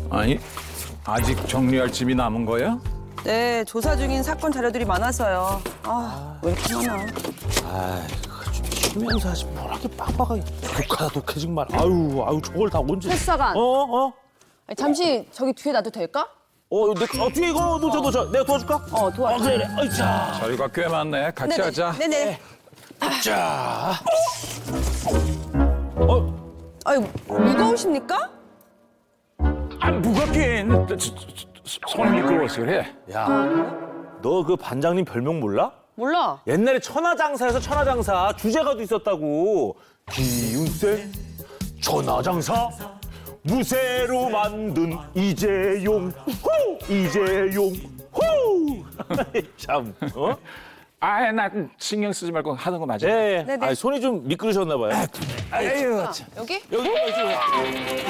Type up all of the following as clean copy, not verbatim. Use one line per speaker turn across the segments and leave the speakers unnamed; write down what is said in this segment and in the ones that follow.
아니, 아직 정리할 짐이 남은 거야?
네, 조사 중인 사건 자료들이 많아서요. 아, 왜 이렇게 많아?
좀 쉬면서 하지 뭘 이렇게 빡빡하게 독해 정말. 아유 저걸 다 언제?
패스사관. 아니, 잠시 저기 뒤에 놔도 될까?
뒤에 이거 놓쳐. 내가 도와줄까?
도와줘.
그래. 자.
자리가 꽤 많네. 같이 하자.
네네.
자.
아유, 무거우십니까?
아, 무겁긴. 손이 미끄러워서 그래.
야, 너 그 반장님 별명 몰라?
몰라.
옛날에 천하장사에서 천하장사 주제가도 있었다고. 기운세 천하장사 무쇠로 만든 이재용 후 이재용 후. 참.
아, 나 신경 쓰지 말고 하던 거 맞아.
예.
네네.
아, 손이 좀 미끄러셨나 봐요.
아유,
여기?
여기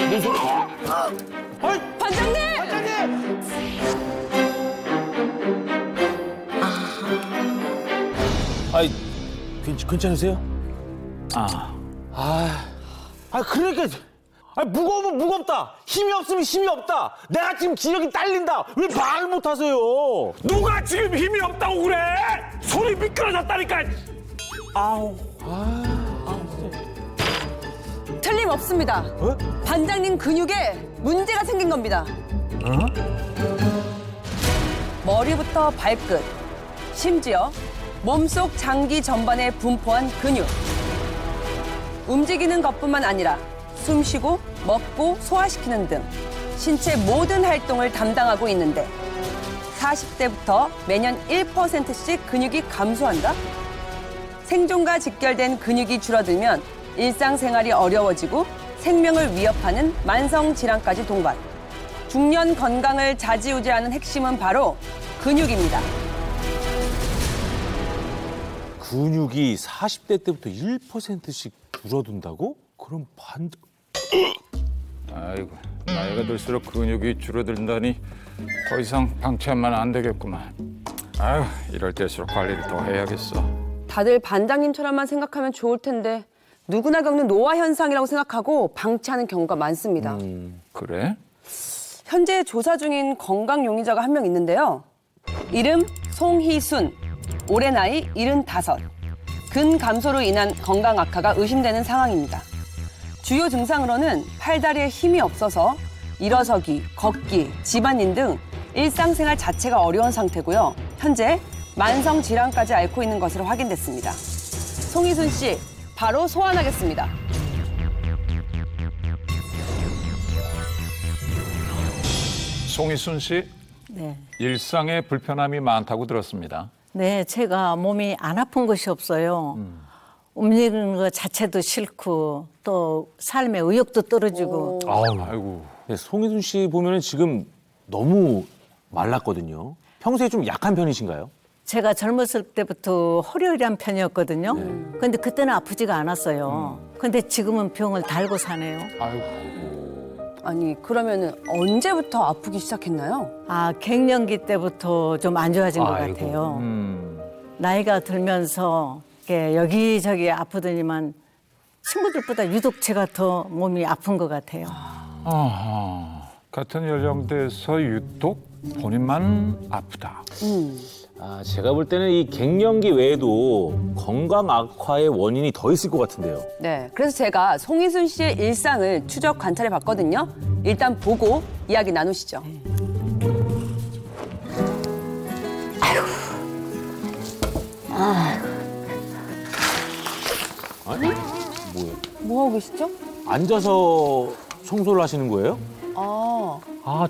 무슨 소리?
반장님!
아이, 괜찮으세요?
아,
그러니까. 무거우면 무겁다. 힘이 없으면 힘이 없다. 내가 지금 기력이 딸린다. 왜 말을 못 하세요?
누가 지금 힘이 없다고 그래? 손이 미끄러졌다니까.
틀림없습니다. 반장님 근육에 문제가 생긴 겁니다. 머리부터 발끝, 심지어 몸속 장기 전반에 분포한 근육. 움직이는 것뿐만 아니라 숨쉬고 먹고 소화시키는 등 신체 모든 활동을 담당하고 있는데 40대부터 매년 1%씩 근육이 감소한다? 생존과 직결된 근육이 줄어들면 일상생활이 어려워지고 생명을 위협하는 만성질환까지 동반. 중년 건강을 좌지우지하는 핵심은 바로 근육입니다.
근육이 40대 때부터 1%씩 줄어든다고? 그럼
아이고, 나이가 들수록 근육이 줄어든다니 더 이상 방치하면 안 되겠구만. 아유, 이럴 때일수록 관리를 더 해야겠어.
다들 반장님처럼만 생각하면 좋을 텐데 누구나 겪는 노화 현상이라고 생각하고 방치하는 경우가 많습니다.
그래?
현재 조사 중인 건강 용의자가 한 명 있는데요. 이름 송희순, 올해 나이 75. 근 감소로 인한 건강 악화가 의심되는 상황입니다. 주요 증상으로는 팔다리에 힘이 없어서 일어서기, 걷기, 집안일 등 일상생활 자체가 어려운 상태고요. 현재 만성 질환까지 앓고 있는 것으로 확인됐습니다. 송희순 씨, 바로 소환하겠습니다.
송희순 씨,
네.
일상에 불편함이 많다고 들었습니다.
네, 제가 몸이 안 아픈 것이 없어요. 움직이는 것 자체도 싫고 또 삶의 의욕도 떨어지고.
아이고.
송희순 씨 보면은 지금 너무 말랐거든요. 평소에 좀 약한 편이신가요?
제가 젊었을 때부터 호리호리한 편이었거든요. 근데 그때는 아프지가 않았어요. 근데 지금은 병을 달고 사네요.
아니, 그러면은 언제부터 아프기 시작했나요?
갱년기 때부터 좀 안 좋아진 것
아이고.
같아요. 나이가 들면서 이렇게 여기저기 아프더니만 친구들보다 유독 제가 더 몸이 아픈 것 같아요.
아하, 같은 연령대에서 유독 본인만 아프다.
제가 볼 때는 이 갱년기 외에도 건강 악화의 원인이 더 있을 것 같은데요.
네, 그래서 제가 송희순 씨의 일상을 추적 관찰해 봤거든요. 일단 보고 이야기 나누시죠.
아니, 뭐예요?
뭐 하고 계시죠?
앉아서 청소를 하시는 거예요?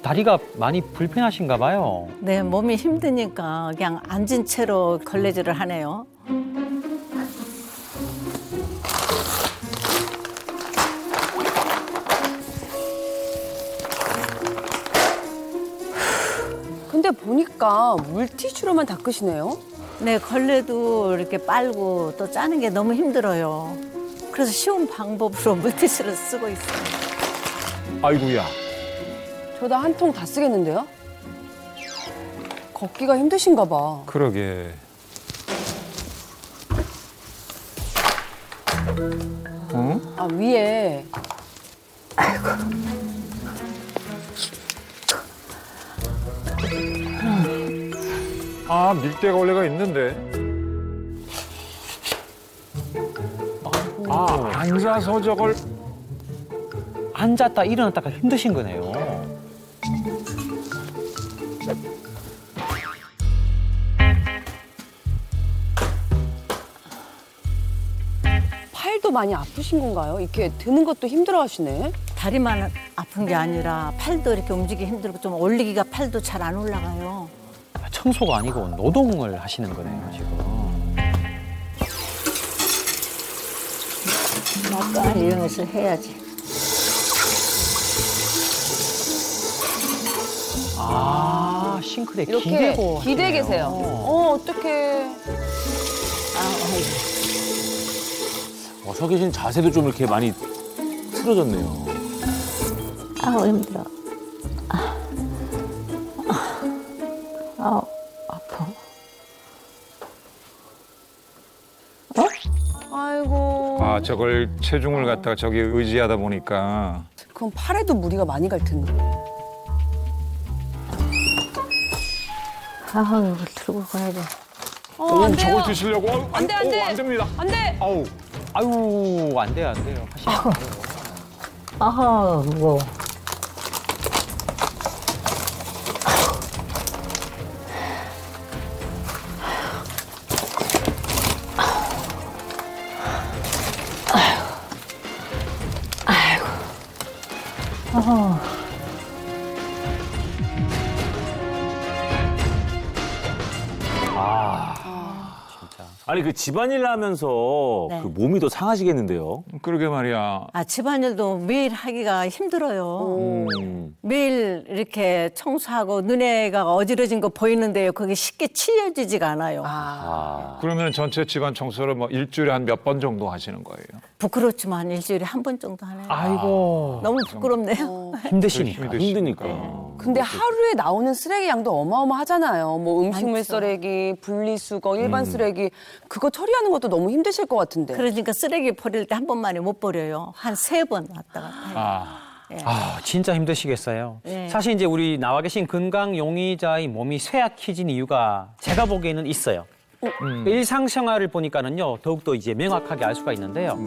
다리가 많이 불편하신가 봐요.
네, 몸이 힘드니까 그냥 앉은 채로 걸레질을 하네요.
근데 보니까 물티슈로만 닦으시네요.
네, 걸레도 이렇게 빨고 또 짜는 게 너무 힘들어요. 그래서 쉬운 방법으로 물티슈를 쓰고 있어요.
아이고야.
저 다 한 통 다 쓰겠는데요? 걷기가 힘드신가 봐.
그러게.
아, 위에.
아, 밀대가 원래가 있는데. 아, 앉아서 저걸.
앉았다 일어났다가 힘드신 거네요.
팔도 많이 아프신 건가요? 이렇게 드는 것도 힘들어 하시네.
다리만 아픈 게 아니라 팔도 이렇게 움직이기 힘들고 좀 올리기가 팔도 잘 안 올라가요.
청소가 아니고 노동을 하시는 거네요, 지금.
막간 이용해서 해야지.
아, 싱크대
이렇게
기대고
기대
하시네요.
계세요. 어떡해.
서 계신 자세도 좀 이렇게 많이 틀어졌네요.
아우 힘들어. 아파.
아이고.
아, 저걸 체중을 갖다가 저기 의지하다 보니까.
그럼 팔에도 무리가 많이 갈 텐데.
아 이걸 들고 가야 돼.
안 돼요.
저걸 드시려고? 아유,
안 돼, 안 돼.
안 됩니다.
안 돼.
아우.
아유, 안 돼요, 안 돼요. 하시면 안 돼요.
아하 무거워.
아니 그 집안일 하면서
네.
그 몸이 더 상하시겠는데요.
그러게 말이야.
아 집안일도 매일 하기가 힘들어요. 매일 이렇게 청소하고 눈에가 어지러진 거 보이는데요. 그게 쉽게 치워지지가 않아요.
그러면 전체 집안 청소를 뭐 일주일에 한 몇 번 정도 하시는 거예요?
부끄럽지만 일주일에 한 번 정도 하네요.
아이고,
너무 부끄럽네요.
힘드시니까.
힘드니까.
근데 하루에 나오는 쓰레기 양도 어마어마하잖아요. 뭐 음식물
많죠.
쓰레기, 분리수거, 일반 쓰레기 그거 처리하는 것도 너무 힘드실 것 같은데.
그러니까 쓰레기 버릴 때 한 번만에 못 버려요. 한 3번 왔다 갔다 해요.
아, 진짜 힘드시겠어요.
네.
사실 이제 우리 나와 계신 건강 용의자의 몸이 쇠약해진 이유가 제가 보기에는 있어요. 일상생활을 보니까는요, 더욱더 이제 명확하게 알 수가 있는데요.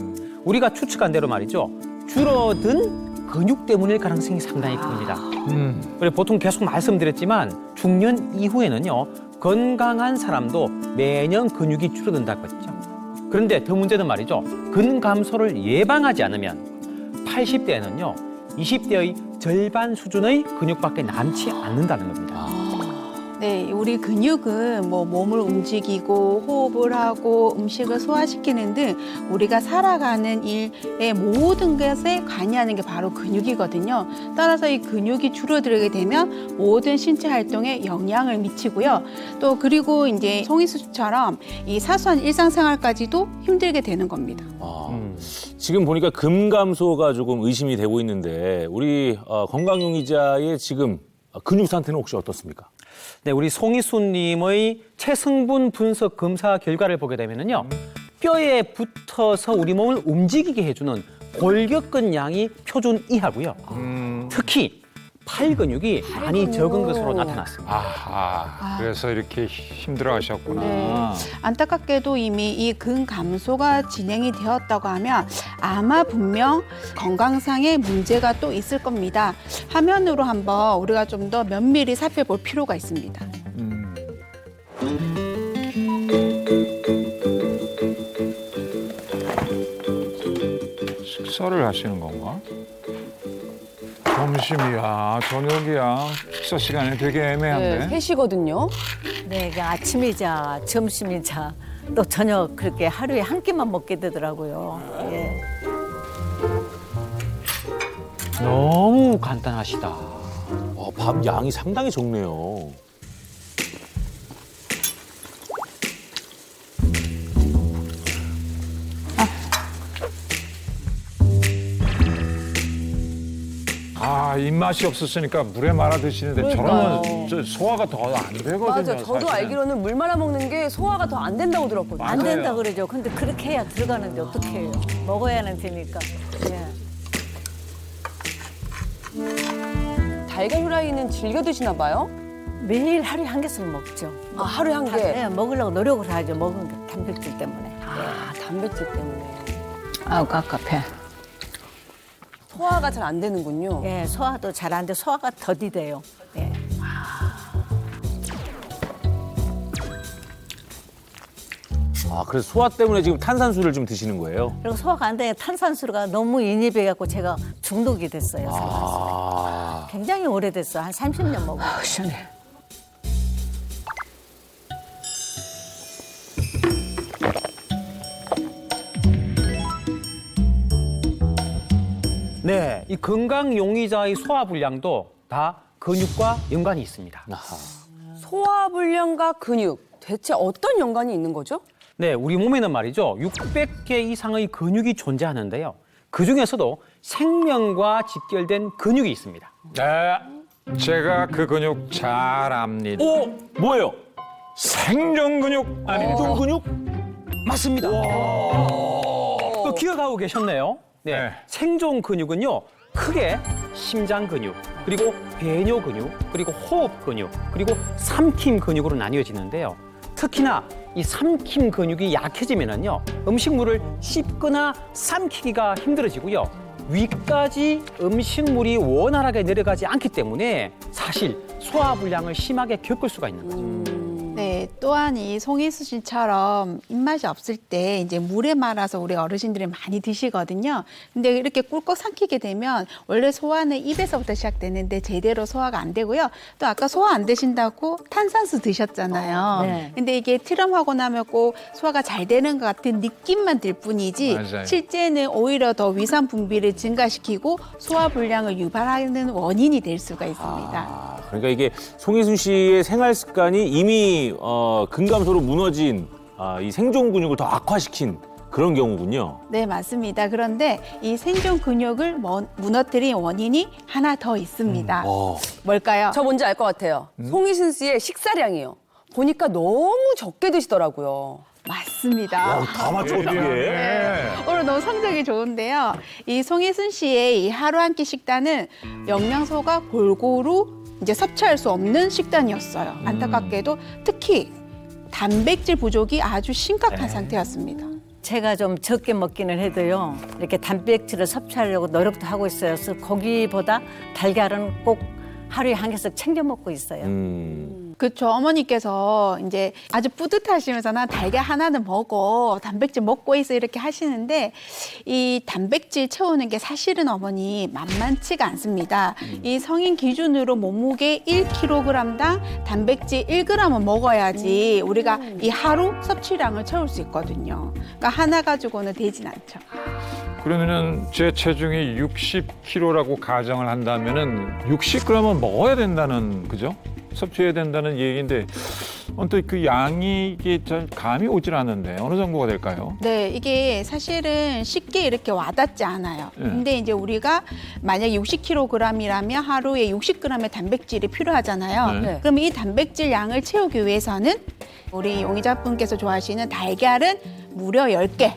우리가 추측한 대로 말이죠. 줄어든 근육 때문일 가능성이 상당히 큽니다. 그리고 보통 계속 말씀드렸지만 중년 이후에는요, 건강한 사람도 매년 근육이 줄어든다고 했죠. 그런데 더 문제는 말이죠. 근감소를 예방하지 않으면 80대에는요, 20대의 절반 수준의 근육밖에 남지 않는다는 겁니다.
네, 우리 근육은 뭐 몸을 움직이고 호흡을 하고 음식을 소화시키는 등 우리가 살아가는 일의 모든 것에 관여하는 게 바로 근육이거든요. 따라서 이 근육이 줄어들게 되면 모든 신체 활동에 영향을 미치고요. 또 그리고 이제 송희수처럼 이 사소한 일상생활까지도 힘들게 되는 겁니다.
지금 보니까 근감소가 조금 의심이 되고 있는데 우리 건강용의자의 지금 근육 상태는 혹시 어떻습니까?
네, 우리 송희수님의 체성분 분석 검사 결과를 보게 되면은요, 뼈에 붙어서 우리 몸을 움직이게 해주는 골격근 양이 표준 이하고요. 특히 팔 근육이 많이 적은 것으로 나타났습니다.
아하. 그래서 이렇게 힘들어 하셨구나.
네. 안타깝게도 이미 이 근감소가 진행이 되었다고 하면 아마 분명 건강상의 문제가 또 있을 겁니다. 화면으로 한번 우리가 좀 더 면밀히 살펴볼 필요가 있습니다.
식사를 하시는 건가? 점심이야, 저녁이야. 식사 시간이 되게 애매한데.
네, 3시거든요.
네, 이게 아침이자 점심이자 또 저녁 그렇게 하루에 한 끼만 먹게 되더라고요. 예.
너무 간단하시다.
밥 양이 상당히 적네요.
아, 입맛이 없었으니까 물에 말아 드시는데
그러니까요.
저러면 소화가 더 안 되거든요.
맞아. 저도
사실은.
알기로는 물 말아 먹는 게 소화가 더 안 된다고 들었거든요.
안
맞아요.
된다 그러죠. 근데 그렇게 해야 들어가는데 어떻게 해요? 먹어야는 되니까. 예.
달걀 후라이는 즐겨 드시나 봐요?
매일 하루에 한 개씩 먹죠.
아, 하루에 한 개?
네, 먹으려고 노력을 하죠. 먹은 게 단백질 때문에.
아, 단백질 때문에.
아우 깝깝해.
소화가 잘 안 되는군요.
예, 소화도 잘 안 돼. 소화가 더디돼요. 예.
아, 그래서 소화 때문에 지금 탄산수를 좀 드시는 거예요?
그리고 소화가 안 되니까 탄산수가 너무 인입해 갖고 제가 중독이 됐어요.
아.
굉장히 오래됐어요. 한 30년 먹어요.
시원해.
네, 이 건강 용의자의 소화 불량도 다 근육과 연관이 있습니다.
아하.
소화불량과 근육, 대체 어떤 연관이 있는 거죠?
네, 우리 몸에는 말이죠. 600개 이상의 근육이 존재하는데요. 그 중에서도 생명과 직결된 근육이 있습니다.
네, 제가 그 근육 잘 압니다.
오, 뭐예요?
생존 근육 아닙니까?
생존 근육?
맞습니다. 또 기억하고 계셨네요. 네,
네.
생존 근육은요. 크게 심장 근육, 그리고 배뇨 근육, 그리고 호흡 근육, 그리고 삼킴 근육으로 나뉘어지는데요. 특히나 이 삼킴 근육이 약해지면은요, 음식물을 씹거나 삼키기가 힘들어지고요. 위까지 음식물이 원활하게 내려가지 않기 때문에 사실 소화불량을 심하게 겪을 수가 있는 거죠.
네, 또한 이 송이수신처럼 입맛이 없을 때 이제 물에 말아서 우리 어르신들이 많이 드시거든요. 근데 이렇게 꿀꺽 삼키게 되면 원래 소화는 입에서부터 시작되는데 제대로 소화가 안 되고요. 또 아까 소화 안 되신다고 탄산수 드셨잖아요.
네.
근데 이게 트름하고 나면 꼭 소화가 잘 되는 것 같은 느낌만 들 뿐이지
맞아요.
실제는 오히려 더 위산 분비를 증가시키고 소화 불량을 유발하는 원인이 될 수가 있습니다.
아, 그러니까 이게 송희순 씨의 생활 습관이 이미 근감소로 무너진 이 생존 근육을 더 악화시킨 그런 경우군요.
네, 맞습니다. 그런데 이 생존 근육을 무너뜨린 원인이 하나 더 있습니다. 뭘까요?
저 뭔지 알 것 같아요. 송희순 씨의 식사량이요. 보니까 너무 적게 드시더라고요.
맞습니다.
다 맞춰 어떻게
오늘 너무 성적이 좋은데요. 이 송희순 씨의 이 하루 한 끼 식단은 영양소가 골고루 이제 섭취할 수 없는 식단이었어요. 안타깝게도 특히 단백질 부족이 아주 심각한 상태였습니다.
제가 좀 적게 먹기는 해도요. 이렇게 단백질을 섭취하려고 노력도 하고 있어요. 그래서 고기보다 달걀은 꼭 하루에 한 개씩 챙겨 먹고 있어요.
그렇죠. 어머니께서 이제 아주 뿌듯하시면서 나 달걀 하나는 먹어. 단백질 먹고 있어. 이렇게 하시는데 이 단백질 채우는 게 사실은 어머니 만만치가 않습니다. 이 성인 기준으로 몸무게 1kg당 단백질 1g은 먹어야지 우리가 이 하루 섭취량을 채울 수 있거든요. 그러니까 하나 가지고는 되진 않죠.
그러면은 제 체중이 60kg라고 가정을 한다면은 60g은 먹어야 된다는 그죠? 섭취해야 된다는 얘기인데 언뜻 그 양이 이게 잘 감이 오질 않는데 어느 정도가 될까요?
네, 이게 사실은 쉽게 이렇게 와닿지 않아요.
네.
근데 이제 우리가 만약에 60kg이라면 하루에 60g의 단백질이 필요하잖아요.
네.
그럼 이 단백질 양을 채우기 위해서는 우리 용의자분께서 좋아하시는 달걀은 무려 10개.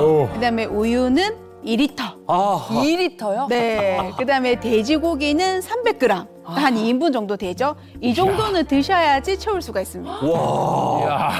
오.
그다음에 우유는 2리터.
아,
2리터요?
네. 그다음에 돼지고기는 300g. 한 2인분 정도 되죠. 이 정도는 드셔야지 채울 수가 있습니다.
이야.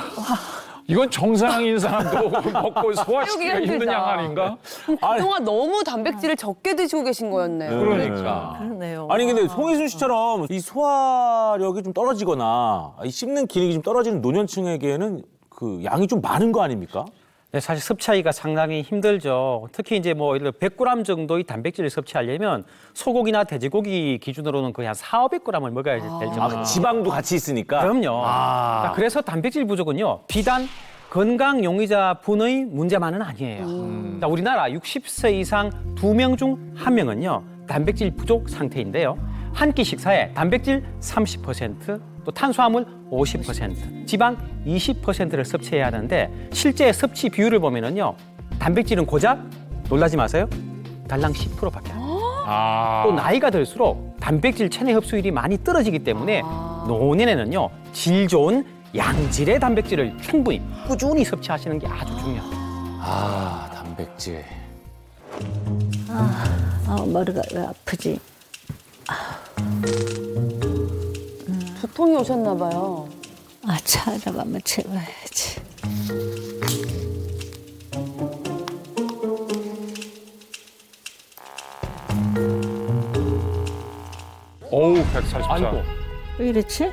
이건 정상인 사람도 먹고 소화시키기가
힘들다.
힘든 양 아닌가?
그동안 너무 단백질을 적게 드시고 계신 거였네요.
그러니까.
그러네요.
아니 근데 송희순 씨처럼 이 소화력이 좀 떨어지거나 이 씹는 기능이 좀 떨어지는 노년층에게는 그 양이 좀 많은 거 아닙니까?
네, 사실 섭취하기가 상당히 힘들죠. 특히 이제 뭐 예를 들어 100g 정도의 단백질을 섭취하려면 소고기나 돼지고기 기준으로는 거의 한 400~500g을 먹어야 될 정도입니다.
아, 지방도 같이 있으니까.
그럼요. 자, 그래서 단백질 부족은요, 비단 건강 용의자 분의 문제만은 아니에요. 자, 우리나라 60세 이상 2명 중 1명은요, 단백질 부족 상태인데요. 한 끼 식사에 단백질 30%, 또 탄수화물 50%, 지방 20%를 섭취해야 하는데 실제 섭취 비율을 보면은요, 단백질은 고작 놀라지 마세요. 달랑 10%밖에 안 돼요. 또 나이가 들수록 단백질 체내 흡수율이 많이 떨어지기 때문에 노년에는요, 질 좋은 양질의 단백질을 충분히 꾸준히 섭취하시는 게 아주 중요합니다.
아, 단백질.
머리가 왜 아프지?
두통이 오셨나 봐요.
아, 찾아가면 재봐야지.
어우 144.
아이고.
왜 이렇지?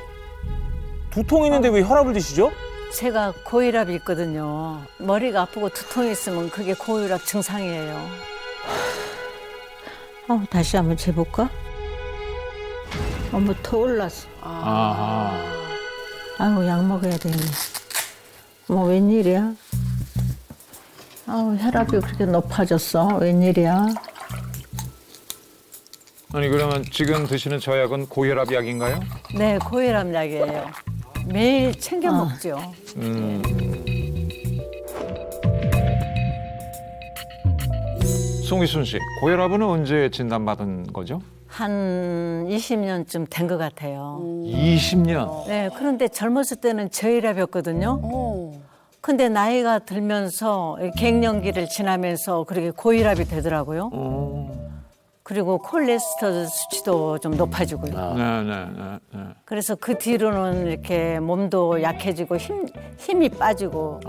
두통 있는데 왜 혈압을 드시죠?
제가 고혈압이 있거든요. 머리가 아프고 두통이 있으면 그게 고혈압 증상이에요. 다시 한번 재볼까? 너무 더 올랐어. 아이고, 약 먹어야 되네. 뭐 웬일이야? 혈압이 그렇게 높아졌어. 웬일이야?
아니 그러면 지금 드시는 저 약은 고혈압 약인가요?
네, 고혈압 약이에요. 매일 챙겨 먹죠.
송희순 씨, 고혈압은 언제 진단받은 거죠?
한 20년쯤 된 것 같아요.
20년.
네, 그런데 젊었을 때는 저혈압이었거든요. 근데 나이가 들면서 갱년기를 지나면서 그렇게 고혈압이 되더라고요. 그리고 콜레스테롤 수치도 좀 높아지고요.
네.
그래서 그 뒤로는 이렇게 몸도 약해지고 힘이 빠지고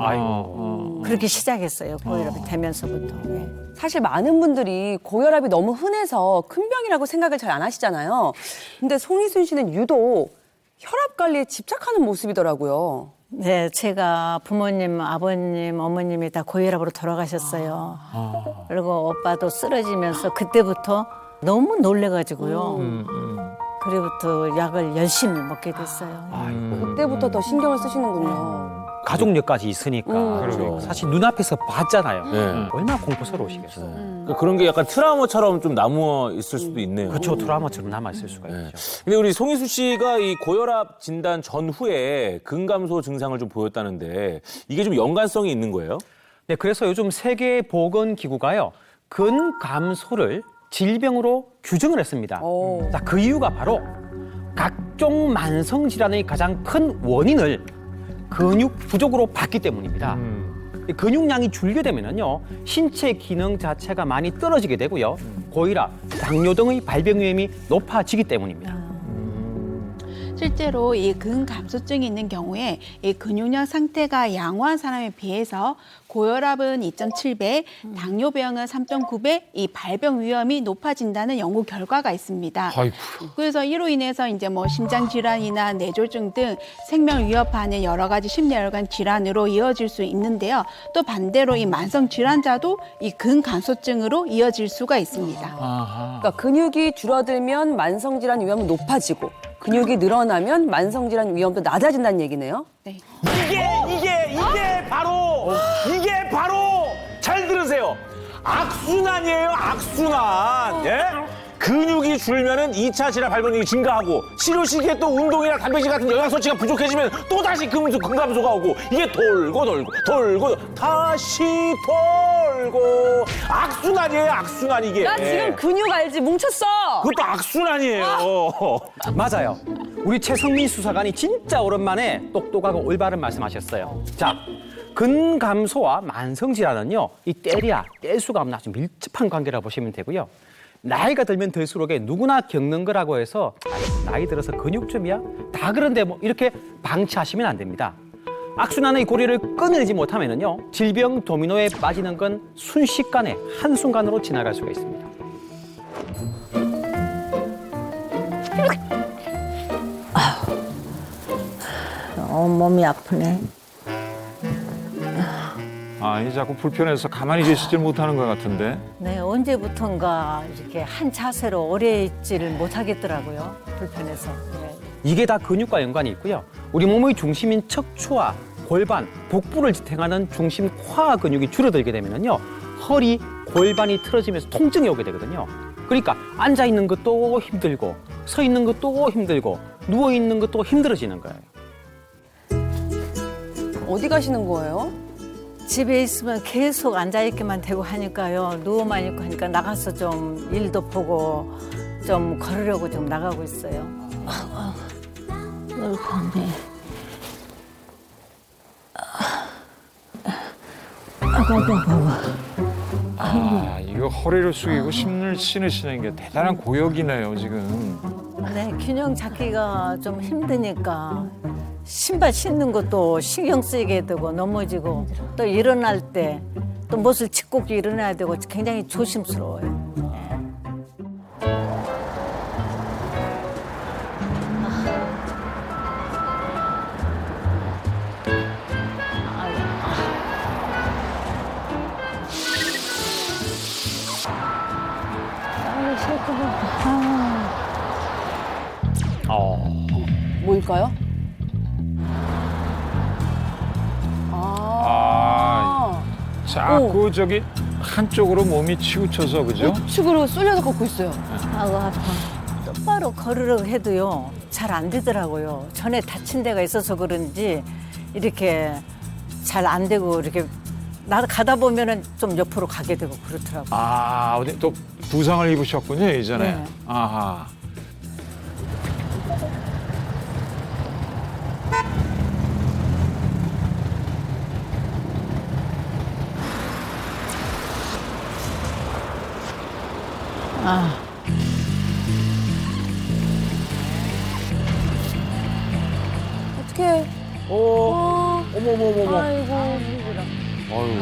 그렇게 시작했어요. 고혈압이 되면서부터. 네.
사실 많은 분들이 고혈압이 너무 흔해서 큰 병이라고 생각을 잘 안 하시잖아요. 근데 송희순 씨는 유독 혈압 관리에 집착하는 모습이더라고요.
네, 제가 부모님, 아버님, 어머님이 다 고혈압으로 돌아가셨어요. 그리고 오빠도 쓰러지면서 그때부터 너무 놀래가지고요. 그래부터 약을 열심히 먹게 됐어요.
그때부터 더 신경을 쓰시는군요.
가족력까지 있으니까
그러게요.
사실 눈앞에서 봤잖아요.
네.
얼마나 공포스러우시겠어요.
그러니까 그런 게 약간 트라우마처럼 좀 남아 있을 수도 있네요.
그렇죠. 트라우마처럼 남아있을 수가 있죠.
근데 우리 송희수 씨가 이 고혈압 진단 전후에 근감소 증상을 좀 보였다는데 이게 좀 연관성이 있는 거예요?
네, 그래서 요즘 세계보건기구가요, 근감소를 질병으로 규정을 했습니다. 자, 그 이유가 바로 각종 만성질환의 가장 큰 원인을 근육 부족으로 봤기 때문입니다. 이 근육량이 줄게 되면요, 신체 기능 자체가 많이 떨어지게 되고요, 고혈압, 당뇨 등의 발병 위험이 높아지기 때문입니다.
실제로 이 근감소증이 있는 경우에 이 근육량 상태가 양호한 사람에 비해서 고혈압은 2.7배, 당뇨병은 3.9배 이 발병 위험이 높아진다는 연구 결과가 있습니다.
아이고.
그래서 이로 인해서 이제 뭐 심장 질환이나 뇌졸중 등 생명을 위협하는 여러 가지 심혈관 질환으로 이어질 수 있는데요. 또 반대로 이 만성 질환자도 이 근감소증으로 이어질 수가 있습니다.
그러니까 근육이 줄어들면 만성 질환 위험이 높아지고 근육이 늘어나면 만성 질환 위험도 낮아진다는 얘기네요.
네.
이게 바로 잘 들으세요. 악순환이에요, 악순환. 예? 근육이 줄면은 2차 질환 발병률이 증가하고 치료 시기에 또 운동이나 단백질 같은 영양소치가 부족해지면 또 다시 근감소가 오고 이게 돌고 다시 돌고 악순환이에요, 악순환 이게.
나 지금 근육 알지? 뭉쳤어.
그것도 악순환이에요.
맞아요. 우리 최성민 수사관이 진짜 오랜만에 똑똑하고 올바른 말씀하셨어요. 자, 근감소와 만성질환은요, 이 떼수가 아주 밀접한 관계라고 보시면 되고요. 나이가 들면 들수록 누구나 겪는 거라고 해서 나이 들어서 근육좀이야? 다 그런데 뭐 이렇게 방치하시면 안 됩니다. 악순환의 고리를 끊어내지 못하면요, 질병 도미노에 빠지는 건 순식간에 한순간으로 지나갈 수가 있습니다.
몸이 아프네.
이 자꾸 불편해서 가만히 계시질 못하는 것 같은데.
네, 언제부턴가 이렇게 한 자세로 오래 있지를 못하겠더라고요. 불편해서. 네.
이게 다 근육과 연관이 있고요. 우리 몸의 중심인 척추와 골반, 복부를 지탱하는 중심 코어 근육이 줄어들게 되면요, 허리, 골반이 틀어지면서 통증이 오게 되거든요. 그러니까 앉아 있는 것도 힘들고, 서 있는 것도 힘들고, 누워 있는 것도 힘들어지는 거예요.
어디 가시는 거예요?
집에 있으면 계속 앉아있기만 되고 하니까요. 누워만 있고 하니까 나가서 좀 일도 보고 좀 걸으려고 좀 나가고 있어요. 어이구,
아, 이거 허리를 숙이고 힘을 신으시는 게 대단한 고역이네요, 지금.
네, 균형 잡기가 좀 힘드니까 신발 신는 것도 신경 쓰이게 되고 넘어지고 또 일어날 때 또 못을 짚고 일어나야 되고 굉장히 조심스러워요.
뭘까요?
자꾸 저기 한쪽으로 몸이 치우쳐서, 그죠?
우측으로 쏠려서 걷고 있어요.
아고 아파. 똑바로 걸으려고 해도요 잘 안 되더라고요. 전에 다친 데가 있어서 그런지 이렇게 잘 안 되고 이렇게 가다 보면은 좀 옆으로 가게 되고 그렇더라고요.
아, 어디 또 부상을 입으셨군요, 예전에.
네.
아하.
어떡해.
어머머머머.
아이고.
어휴.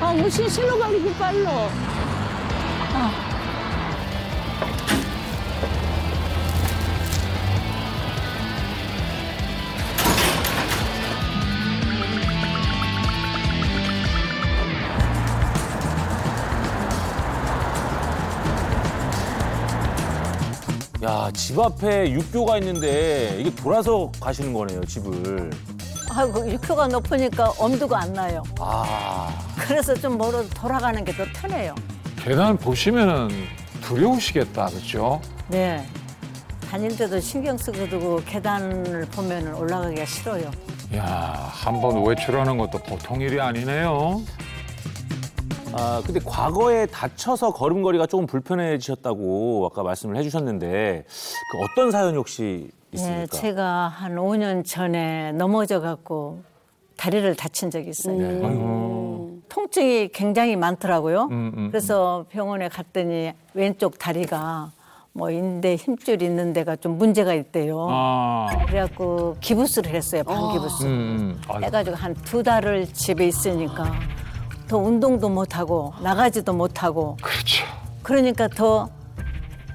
아, 무슨 신호가 이렇게 빨라.
야, 집 앞에 육교가 있는데 이게 돌아서 가시는 거네요, 집을.
아이고, 육효가 높으니까 엄두가 안 나요.
아.
그래서 좀 멀어도 돌아가는 게 더 편해요.
계단 보시면은 두려우시겠다, 그죠?
네. 다닐 때도 신경 쓰고 두고 계단을 보면 올라가기가 싫어요.
야, 한 번 외출하는 것도 보통 일이 아니네요.
아, 근데 과거에 다쳐서 걸음걸이가 조금 불편해지셨다고 아까 말씀을 해주셨는데 그 어떤 사연이 혹시 있습니까?
네, 제가 한 5년 전에 넘어져 갖고 다리를 다친 적이 있어요.
아이고.
통증이 굉장히 많더라고요.
음.
그래서 병원에 갔더니 왼쪽 다리가 뭐 인대 힘줄 있는 데가 좀 문제가 있대요.
아.
그래갖고 기부스를 했어요. 반기부스.
아이고.
해가지고 한 2달을 집에 있으니까 더 운동도 못하고 나가지도 못하고
그렇죠.
그러니까 더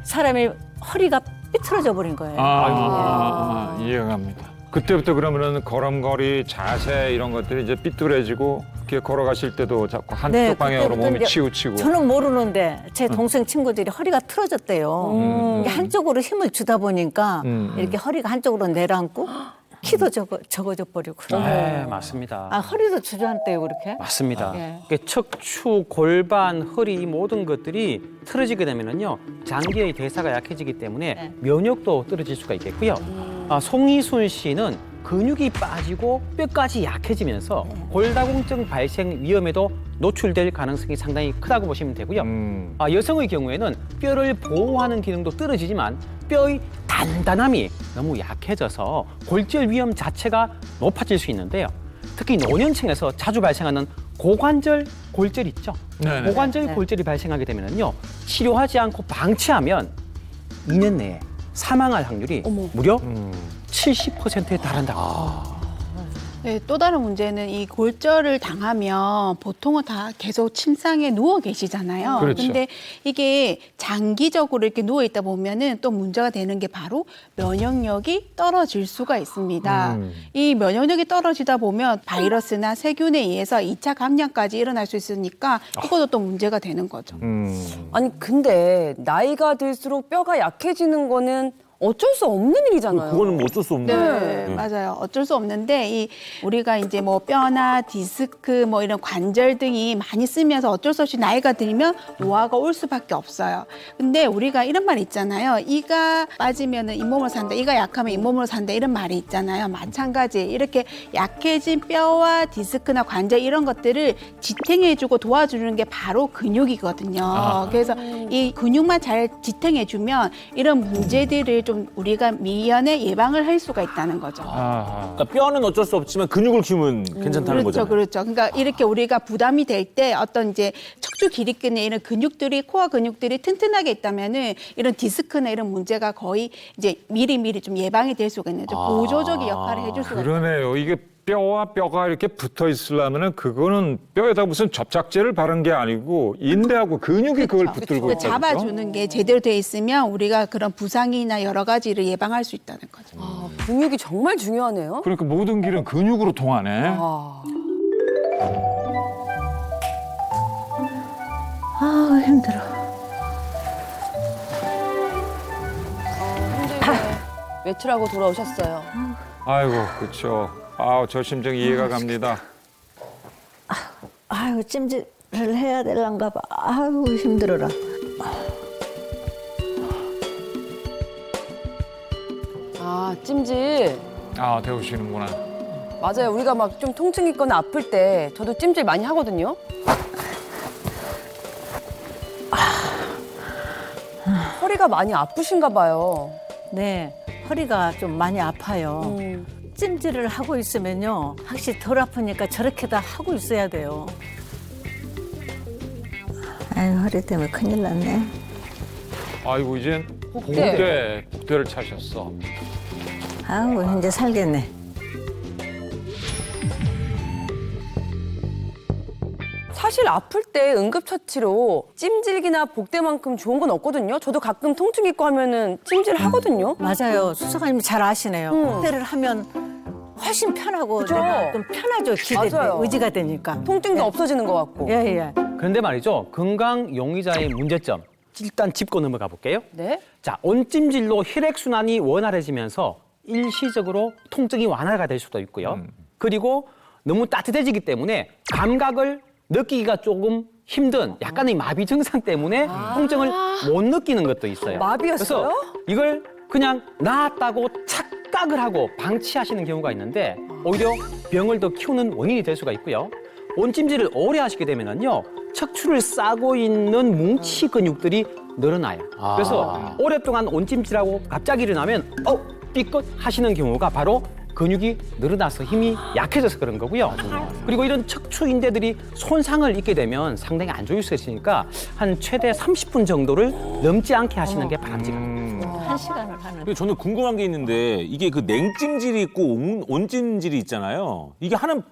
사람이 허리가 삐뚤어져 버린 거예요.
이해갑니다. 그때부터 그러면은 걸음걸이, 자세 이런 것들이 이제 삐뚤어지고 이렇게 걸어가실 때도 자꾸 한쪽
네,
방향으로
그때부터
몸이
이제
치우치고.
저는 모르는데 제 동생 친구들이 허리가 틀어졌대요. 이게 한쪽으로 힘을 주다 보니까 이렇게 허리가 한쪽으로 내려앉고 키도 적어져 버리고 그래요.
네, 맞습니다.
아, 허리도 주저앉대요 그렇게?
맞습니다.
예.
이게 척추, 골반, 허리 이 모든 것들이 틀어지게 되면은요 장기의 대사가 약해지기 때문에
네.
면역도 떨어질 수가 있겠고요. 송희순 씨는 근육이 빠지고 뼈까지 약해지면서 골다공증 발생 위험에도 노출될 가능성이 상당히 크다고 보시면 되고요. 여성의 경우에는 뼈를 보호하는 기능도 떨어지지만 뼈의 단단함이 너무 약해져서 골절 위험 자체가 높아질 수 있는데요. 특히 노년층에서 자주 발생하는 고관절 골절 있죠.
네네.
고관절 골절이 발생하게 되면요 치료하지 않고 방치하면 2년 내에 사망할 확률이 무려 70%에 달한다고.
네, 또 다른 문제는 이 골절을 당하면 보통은 다 계속 침상에 누워 계시잖아요.
그렇죠.
근데 이게 장기적으로 이렇게 누워 있다 보면은 또 문제가 되는 게 바로 면역력이 떨어질 수가 있습니다. 이 면역력이 떨어지다 보면 바이러스나 세균에 의해서 2차 감염까지 일어날 수 있으니까 이것도 또 문제가 되는 거죠.
아니 근데 나이가 들수록 뼈가 약해지는 거는 어쩔 수 없는 일이잖아요.
그거는 뭐 어쩔 수 없는
네, 맞아요. 어쩔 수 없는데 이 우리가 이제 뭐 뼈나 디스크 뭐 이런 관절 등이 많이 쓰면서 어쩔 수 없이 나이가 들면 노화가 올 수밖에 없어요. 근데 우리가 이런 말 있잖아요. 이가 빠지면은 잇몸으로 산다. 이가 약하면 잇몸으로 산다. 이런 말이 있잖아요. 마찬가지 이렇게 약해진 뼈와 디스크나 관절 이런 것들을 지탱해주고 도와주는 게 바로 근육이거든요. 그래서 이 근육만 잘 지탱해주면 이런 문제들을 좀 우리가 미연에 예방을 할 수가 있다는 거죠.
아하.
그러니까 뼈는 어쩔 수 없지만 근육을 키우면 괜찮다는
그렇죠,
거잖아요.
그렇죠. 그러니까 이렇게 우리가 부담이 될 때 어떤 이제 척추 기립근에 이런 근육들이 코어 근육들이 튼튼하게 있다면은 이런 디스크나 이런 문제가 거의 이제 미리미리 좀 예방이 될 수가 있는 좀 보조적인 역할을 해줄 수가 있어요.
그러네요. 이게 뼈와 뼈가 이렇게 붙어 있으려면은 그거는 뼈에다 무슨 접착제를 바른 게 아니고 인대하고 근육이 그걸 붙들고 있거든요.
잡아주는 게 제대로 돼 있으면 우리가 그런 부상이나 여러 가지를 예방할 수 있다는 거죠.
아, 근육이 정말 중요하네요.
그러니까 모든 길은 근육으로 통하네.
아,
아 힘들어.
힘들게 외출하고 돌아오셨어요.
아이고, 그렇죠. 아우, 저 심정 이해가 갑니다.
아유 찜질을 해야 될란가 봐. 아유 힘들어라.
아, 찜질.
아, 배우시는구나.
맞아요. 우리가 막 좀 통증 있거나 아플 때 저도 찜질 많이 하거든요. 허리가 많이 아프신가 봐요.
네 허리가 좀 많이 아파요. 찜질을 하고 있으면요 확실히 덜 아프니까 저렇게 다 하고 있어야 돼요. 아유 허리 때문에 큰일 났네.
아이고, 이젠
복대.
복대를 차셨어.
아우 이제 살겠네.
사실 아플 때 응급처치로 찜질기나 복대만큼 좋은 건 없거든요. 저도 가끔 통증 있고 하면은 찜질 하거든요.
맞아요. 수석아님이 잘 아시네요. 복대를 하면 훨씬 편하고
그죠?
내가 좀 편하죠. 기대
맞아요.
의지가 되니까.
통증도 없어지는 것 같고.
예예.
그런데 말이죠. 건강 용의자의 문제점. 일단 짚고 넘어가 볼게요.
네.
자, 온찜질로 혈액순환이 원활해지면서 일시적으로 통증이 완화가 될 수도 있고요. 그리고 너무 따뜻해지기 때문에 감각을 느끼기가 조금 힘든 약간의 마비 증상 때문에 통증을 못 느끼는 것도 있어요.
마비였어요?
그래서 이걸 그냥 나았다고 착각을 하고 방치하시는 경우가 있는데 오히려 병을 더 키우는 원인이 될 수가 있고요. 온찜질을 오래 하시게 되면은요 척추를 싸고 있는 뭉치 근육들이 늘어나요. 그래서 오랫동안 온찜질하고 갑자기 일어나면 삐끗 하시는 경우가 바로 근육이 늘어나서 힘이 약해져서 그런 거고요. 그리고 이런 척추인대들이 손상을 입게 되면 상당히 안 좋을 수 있으니까 한 최대 30분 정도를 넘지 않게 하시는 게 바람직합니다.
1시간을 하는.
근데 저는 궁금한 게 있는데 이게 그 냉찜질이 있고 온찜질이 있잖아요. 이게 하는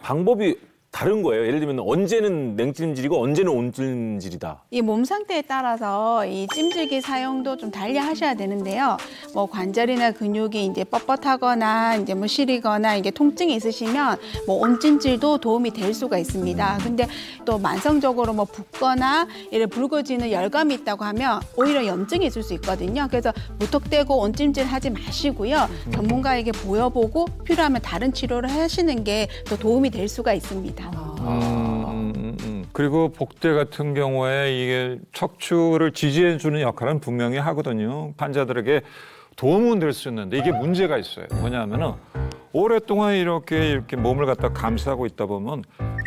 방법이 다른 거예요. 예를 들면 언제는 냉찜질이고 언제는 온찜질이다.
이 몸 상태에 따라서 이 찜질기 사용도 좀 달리 하셔야 되는데요. 뭐 관절이나 근육이 이제 뻣뻣하거나 이제 뭐 시리거나 이게 통증이 있으시면 뭐 온찜질도 도움이 될 수가 있습니다. 근데 또 만성적으로 뭐 붓거나 이런 붉어지는 열감이 있다고 하면 오히려 염증이 있을 수 있거든요. 그래서 무턱대고 온찜질 하지 마시고요. 전문가에게 보여보고 필요하면 다른 치료를 하시는 게 더 도움이 될 수가 있습니다.
그리고 복대 같은 경우에 이게 척추를 지지해주는 역할은 분명히 하거든요. 환자들에게 도움은 될 수 있는데 이게 문제가 있어요. 뭐냐면은 오랫동안 이렇게 몸을 갖다 감싸고 있다 보면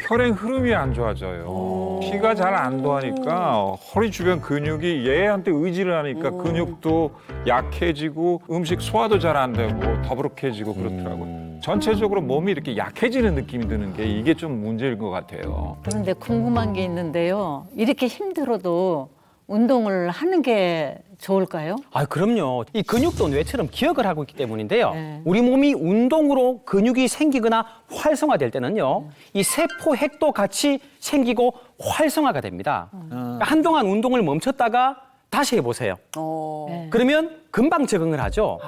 혈행 흐름이 안 좋아져요. 피가 잘 안 도하니까 허리 주변 근육이 얘한테 의지를 하니까 근육도 약해지고 음식 소화도 잘 안 되고 더부룩해지고 그렇더라고요. 전체적으로 몸이 이렇게 약해지는 느낌이 드는 게 이게 좀 문제일 것 같아요.
그런데 궁금한 게 있는데요. 이렇게 힘들어도 운동을 하는 게 좋을까요?
아, 그럼요. 이 근육도 뇌처럼 기억을 하고 있기 때문인데요.
네.
우리 몸이 운동으로 근육이 생기거나 활성화될 때는요. 이 세포 핵도 같이 생기고 활성화가 됩니다. 그러니까 한동안 운동을 멈췄다가 다시 해보세요.
네.
그러면 금방 적응을 하죠.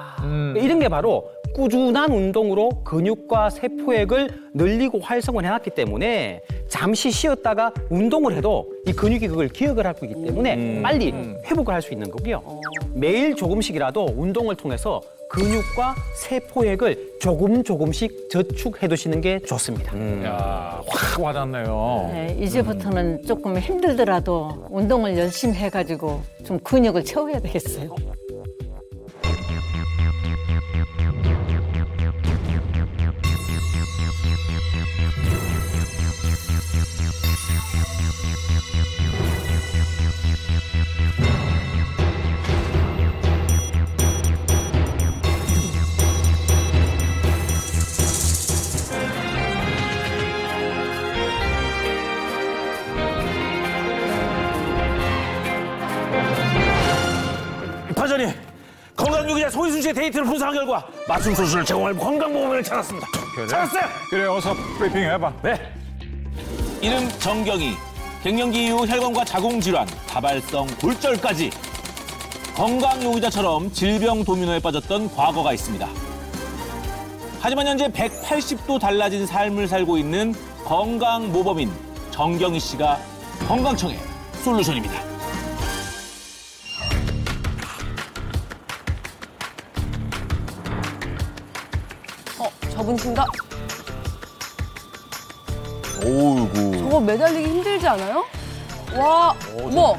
이런 게 바로 꾸준한 운동으로 근육과 세포액을 늘리고 활성을 해놨기 때문에 잠시 쉬었다가 운동을 해도 이 근육이 그걸 기억을 하고 있기 때문에 빨리 회복을 할 수 있는 거고요. 매일 조금씩이라도 운동을 통해서 근육과 세포액을 조금씩 저축해 두시는 게 좋습니다.
야, 확 와닿네요.
네, 이제부터는 조금 힘들더라도 운동을 열심히 해가지고 좀 근육을 채워야 되겠어요.
건강유기자 송희순 씨의 데이트를 분석한 결과 맞춤 소스를 제공할 건강보험을 찾았습니다. 찾았어요.
그래 어서 브리핑 해봐.
네. 이름 정경이, 갱년기 이후 혈관과 자궁질환, 다발성 골절까지 건강용의자처럼 질병 도미노에 빠졌던 과거가 있습니다. 하지만 현재 180도 달라진 삶을 살고 있는 건강모범인 정경희 씨가 건강청의 솔루션입니다.
저분인가?
오이구.
저거 매달리기 힘들지 않아요? 와, 어머.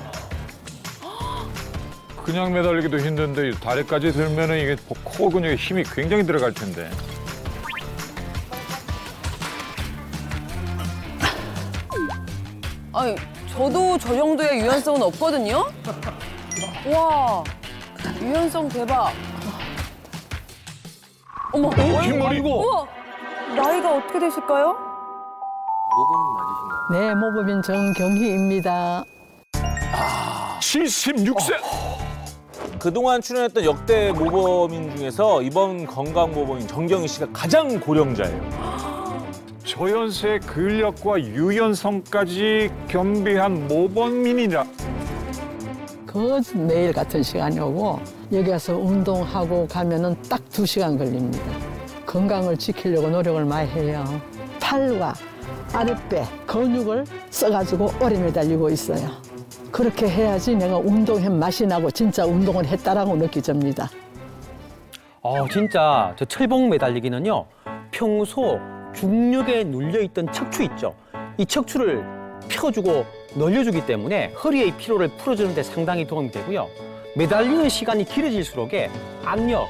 그냥 매달리기도 힘든데 다리까지 들면은 이게 코 근육에 힘이 굉장히 들어갈 텐데.
아니, 저도 저 정도의 유연성은 없거든요? 와, 유연성 대박. 어머,
흰머리고.
우와, 나이가 어떻게 되실까요?
네, 모범인 정경희입니다.
76세.
그동안 출연했던 역대 모범인 중에서 이번 건강모범인 정경희 씨가 가장 고령자예요.
저 연세의 근력과 유연성까지 겸비한 모범인이라.
그 매일 같은 시간이 오고 여기 와서 운동하고 가면은 딱 2시간 걸립니다. 건강을 지키려고 노력을 많이 해요. 팔과 아랫배 근육을 써가지고 오래 매달리고 있어요. 그렇게 해야지 내가 운동해 맛이 나고 진짜 운동을 했다라고 느껴집니다.
진짜 저 철봉 매달리기는요. 평소 중력에 눌려있던 척추 있죠. 이 척추를 펴주고 늘려주기 때문에 허리의 피로를 풀어주는 데 상당히 도움이 되고요. 매달리는 시간이 길어질수록에 악력,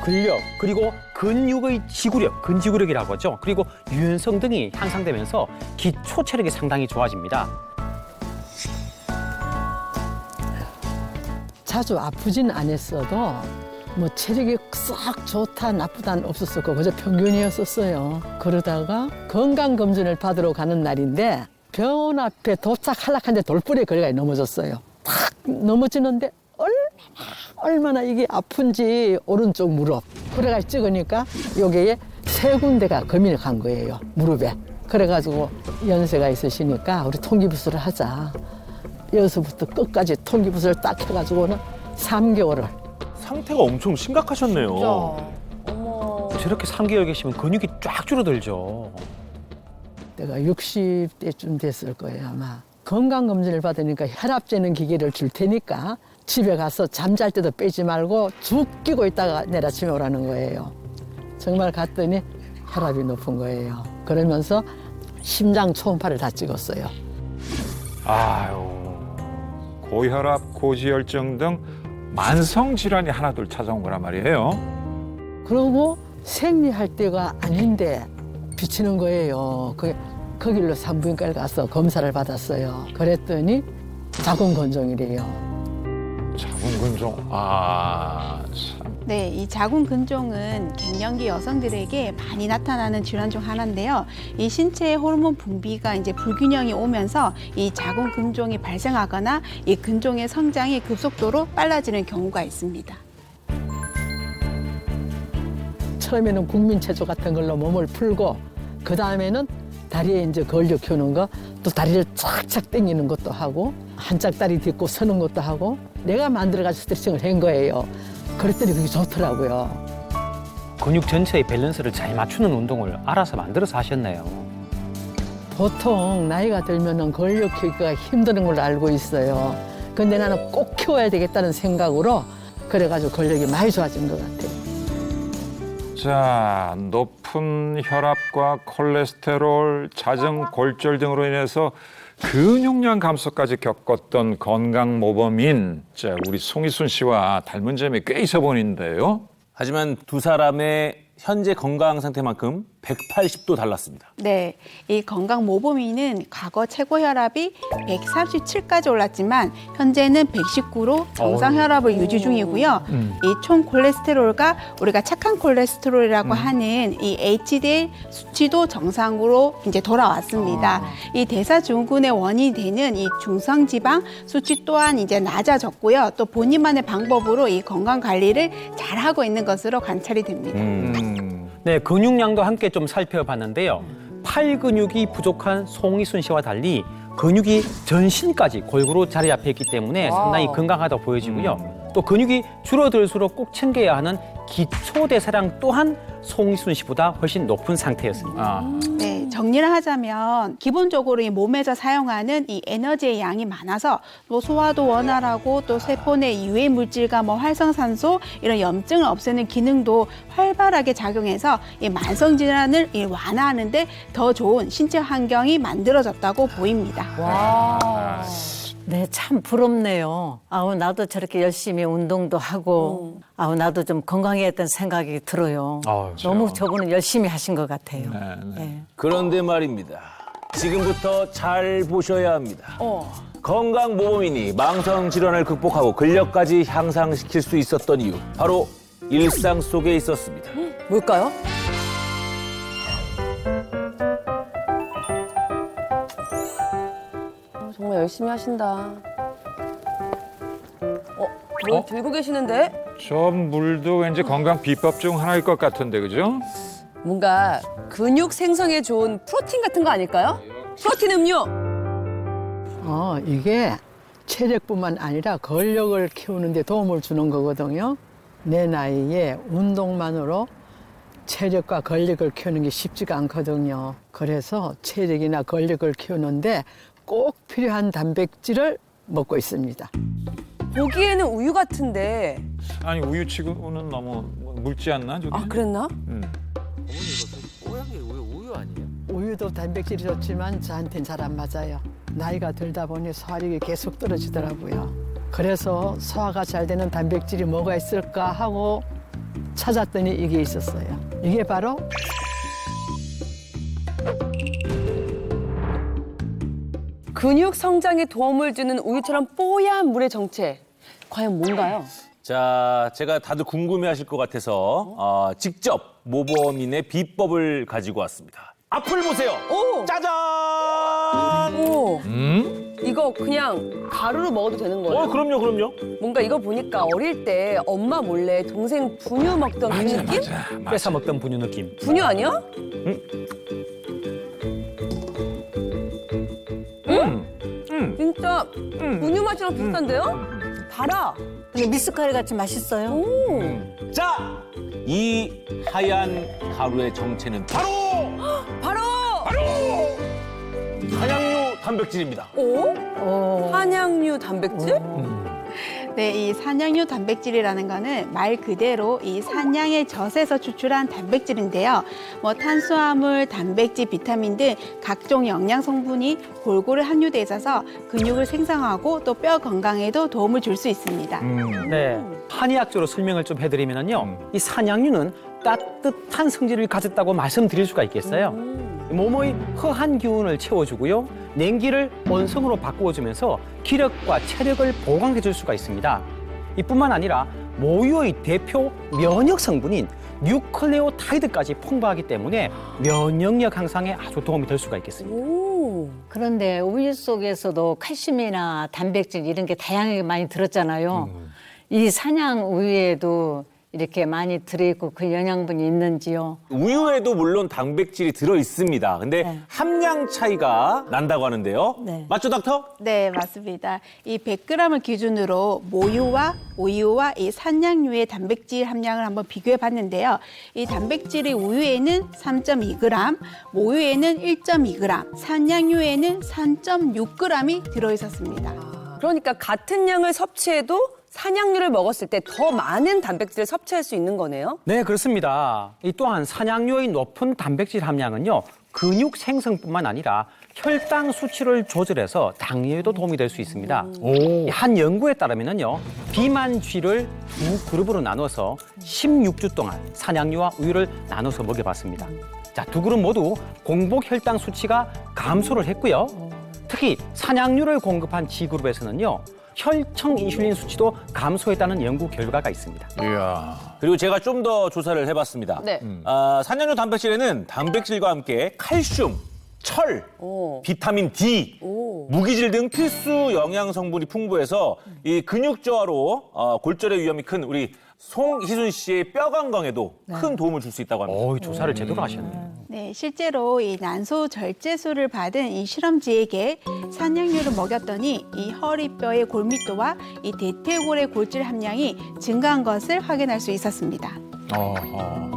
근력, 그리고 근육의 지구력, 근지구력이라고 하죠. 그리고 유연성 등이 향상되면서 기초 체력이 상당히 좋아집니다.
자주 아프진 않았어도 뭐 체력이 싹 좋다 나쁘다는 없었었고 그저 평균이었었어요. 그러다가 건강검진을 받으러 가는 날인데 병원 앞에 도착하려는데 돌부리에 걸려가 넘어졌어요. 탁 넘어지는데 얼마나 이게 아픈지 오른쪽 무릎. 그래가지고 찍으니까 여기에 3군데가 검이 간 거예요. 무릎에. 그래가지고 연세가 있으시니까 우리 통기부술을 하자. 여기서부터 끝까지 통기부술을 딱 해가지고는 3개월을.
상태가 엄청 심각하셨네요.
어머.
저렇게 3개월 계시면 근육이 쫙 줄어들죠.
내가 60대쯤 됐을 거예요, 아마. 건강검진을 받으니까 혈압 재는 기계를 줄 테니까 집에 가서 잠잘 때도 빼지 말고 죽 끼고 있다가 내일 아침에 오라는 거예요. 정말 갔더니 혈압이 높은 거예요. 그러면서 심장 초음파를 다 찍었어요.
아유, 고혈압, 고지혈증 등 만성 질환이 하나둘 찾아온 거란 말이에요.
그러고 생리할 때가 아닌데 비치는 거예요. 그 길로 산부인과를 가서 검사를 받았어요. 그랬더니 자궁근종이래요.
자궁근종. 참.
네, 이 자궁근종은 갱년기 여성들에게 많이 나타나는 질환 중 하나인데요. 이 신체 호르몬 분비가 이제 불균형이 오면서 이 자궁근종이 발생하거나 이 근종의 성장이 급속도로 빨라지는 경우가 있습니다.
처음에는 국민체조 같은 걸로 몸을 풀고 그 다음에는 다리에 이제 근력 키우는 거, 또 다리를 착착 당기는 것도 하고 한짝 다리 딛고 서는 것도 하고 내가 만들어가지고 스트레칭을 한 거예요. 그랬더니 그게 좋더라고요.
근육 전체의 밸런스를 잘 맞추는 운동을 알아서 만들어서 하셨네요.
보통 나이가 들면은 근력 키우기가 힘드는 걸로 알고 있어요. 근데 나는 꼭 키워야 되겠다는 생각으로 그래가지고 근력이 많이 좋아진 것 같아요.
자, 높은 혈압과 콜레스테롤, 잦은 골절 등으로 인해서 근육량 감소까지 겪었던 건강 모범인 자, 우리 송희순 씨와 닮은 점이 꽤 있어 보이는데요.
하지만 두 사람의 현재 건강 상태만큼 180도 달랐습니다.
네, 이 건강 모범위는 과거 최고 혈압이 137까지 올랐지만 현재는 119로 정상 혈압을 유지 중이고요. 이 총 콜레스테롤과 우리가 착한 콜레스테롤이라고 하는 이 HDL 수치도 정상으로 이제 돌아왔습니다. 이 대사증후군의 원인이 되는 이 중성지방 수치 또한 이제 낮아졌고요. 또 본인만의 방법으로 이 건강 관리를 잘 하고 있는 것으로 관찰이 됩니다.
네, 근육량도 함께 좀 살펴봤는데요. 팔 근육이 부족한 송희순 씨와 달리 근육이 전신까지 골고루 자리 잡혀 있기 때문에 상당히 건강하다 보여지고요. 또 근육이 줄어들수록 꼭 챙겨야 하는 기초 대사량 또한 송희순 씨보다 훨씬 높은 상태였습니다.
네, 정리를 하자면 기본적으로 이 몸에서 사용하는 이 에너지의 양이 많아서 뭐 소화도 원활하고 또 세포 내 유해 물질과 뭐 활성산소 이런 염증을 없애는 기능도 활발하게 작용해서 이 만성 질환을 완화하는데 더 좋은 신체 환경이 만들어졌다고 보입니다.
네, 참 부럽네요. 아우, 나도 저렇게 열심히 운동도 하고, 아우, 나도 좀 건강해야겠다는 생각이 들어요. 너무 저분은 열심히 하신 것 같아요. 네.
그런데 말입니다. 지금부터 잘 보셔야 합니다. 건강 모범이니 망성 질환을 극복하고 근력까지 향상시킬 수 있었던 이유, 바로 일상 속에 있었습니다.
뭘까요? 정말 열심히 하신다. 뭘 들고 계시는데?
저 물도 왠지 건강 비법 중 하나일 것 같은데, 그죠?
뭔가 근육 생성에 좋은 프로틴 같은 거 아닐까요? 프로틴 음료!
이게 체력뿐만 아니라 근력을 키우는 데 도움을 주는 거거든요. 내 나이에 운동만으로 체력과 근력을 키우는 게 쉽지가 않거든요. 그래서 체력이나 근력을 키우는데 꼭 필요한 단백질을 먹고 있습니다.
보기에는 우유 같은데.
아니, 우유치고는 너무 묽지 않나, 저게?
아, 그랬나?
우유도 단백질이 좋지만 저한테는 잘 안 맞아요. 나이가 들다 보니 소화력이 계속 떨어지더라고요. 그래서 소화가 잘 되는 단백질이 뭐가 있을까 하고 찾았더니 이게 있었어요. 이게 바로
근육 성장에 도움을 주는 우유처럼 뽀얀 물의 정체. 과연 뭔가요?
자, 제가 다들 궁금해하실 것 같아서 직접 모범인의 비법을 가지고 왔습니다. 앞을 보세요.
오!
짜잔!
오, 이거 그냥 가루로 먹어도 되는 거예요?
그럼요.
뭔가 이거 보니까 어릴 때 엄마 몰래 동생 분유 먹던 그 느낌?
뺏어 먹던 분유 느낌.
분유 아니야? 진짜 분유 맛이랑 비슷한데요? 달아.
근데 미숫가루 같이 맛있어요.
오,
자, 이 하얀 가루의 정체는
바로
한양류 단백질입니다.
오? 한양류 단백질?
네, 이 산양류 단백질이라는 거는 말 그대로 이 산양의 젖에서 추출한 단백질인데요. 뭐 탄수화물, 단백질, 비타민 등 각종 영양 성분이 골고루 함유돼 있어서 근육을 생성하고 또 뼈 건강에도 도움을 줄 수 있습니다.
네, 한의학적으로 설명을 좀 해드리면요, 이 산양류는 따뜻한 성질을 가졌다고 말씀드릴 수가 있겠어요. 몸의 허한 기운을 채워주고요, 냉기를 온성으로 바꾸어주면서 기력과 체력을 보강해줄 수가 있습니다. 이뿐만 아니라 모유의 대표 면역 성분인 뉴클레오타이드까지 풍부하기 때문에 면역력 향상에 아주 도움이 될 수가 있겠습니다.
오.
그런데 우유 속에서도 칼슘이나 단백질 이런 게 다양하게 많이 들었잖아요. 이 산양 우유에도 이렇게 많이 들어있고 그 영양분이 있는지요?
우유에도 물론 단백질이 들어있습니다. 근데
네.
함량 차이가 난다고 하는데요.
네.
맞죠, 닥터?
네, 맞습니다. 이 100g을 기준으로 모유와 우유와 이 산양류의 단백질 함량을 한번 비교해 봤는데요. 이 단백질이 우유에는 3.2g, 모유에는 1.2g, 산양류에는 3.6g이 들어있었습니다.
그러니까 같은 양을 섭취해도 산양류를 먹었을 때 더 많은 단백질을 섭취할 수 있는 거네요?
네, 그렇습니다. 이 또한 산양류의 높은 단백질 함량은요, 근육 생성뿐만 아니라 혈당 수치를 조절해서 당뇨에도 도움이 될 수 있습니다.
오.
한 연구에 따르면요, 비만쥐를 두 그룹으로 나눠서 16주 동안 산양류와 우유를 나눠서 먹여봤습니다. 자, 두 그룹 모두 공복 혈당 수치가 감소를 했고요. 특히 산양류를 공급한 G 그룹에서는요, 혈청 인슐린 수치도 감소했다는 연구 결과가 있습니다.
이야.
그리고 제가 좀 더 조사를 해봤습니다.
네.
산양류 단백질에는 단백질과 함께 칼슘, 철,
오.
비타민 D,
오.
무기질 등 필수 영양 성분이 풍부해서 이 근육 저하로 골절의 위험이 큰 우리 송희순 씨의 뼈 건강에도 큰 도움을 줄 수 있다고 합니다.
조사를 제대로 하셨네요.
네, 실제로 이 난소 절제술을 받은 이 실험지에게 산양류를 먹였더니 이 허리뼈의 골밀도와 이 대퇴골의 골질 함량이 증가한 것을 확인할 수 있었습니다.
어허.